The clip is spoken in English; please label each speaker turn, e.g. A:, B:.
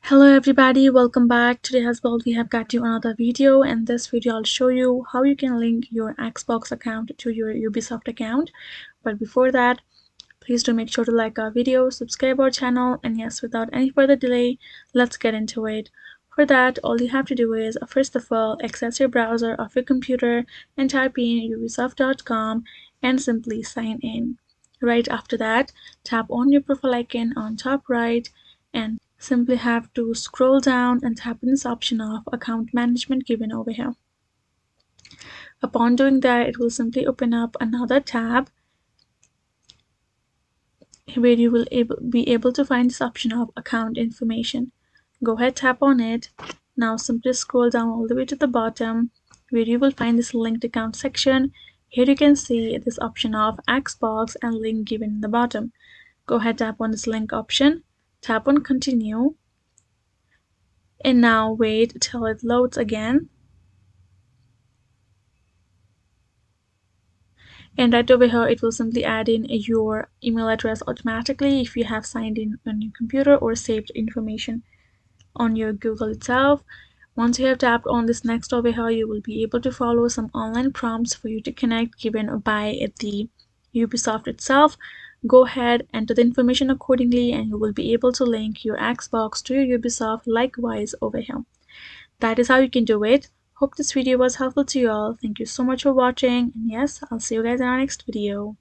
A: Hello everybody, welcome back. Today as well we have got you another video. In this video I'll show you how you can link your Xbox account to your Ubisoft account. But before that, please do make sure to like our video, subscribe our channel, and yes, without any further delay, let's get into it. For that, all you have to do is first of all access your browser of your computer and type in ubisoft.com and simply sign in. Right after that, tap on your profile icon on top right and simply have to scroll down and tap on this option of account management given over here. Upon doing that, it will simply open up another tab where you will be able to find this option of account information. Go ahead, tap on it. Now simply scroll down all the way to the bottom where you will find this linked account section. Here you can see this option of Xbox and link given in the bottom. Go ahead, tap on this link option, tap on continue, and now wait till it loads again. And right over here it will simply add in your email address automatically if you have signed in on your computer or saved information on your Google itself. Once you have tapped on this next over here, you will be able to follow some online prompts for you to connect given by the Ubisoft itself. Go ahead, enter the information accordingly, and you will be able to link your Xbox to your Ubisoft likewise over here. That is how you can do it. Hope this video was helpful to you all. Thank you so much for watching, and yes, I'll see you guys in our next video.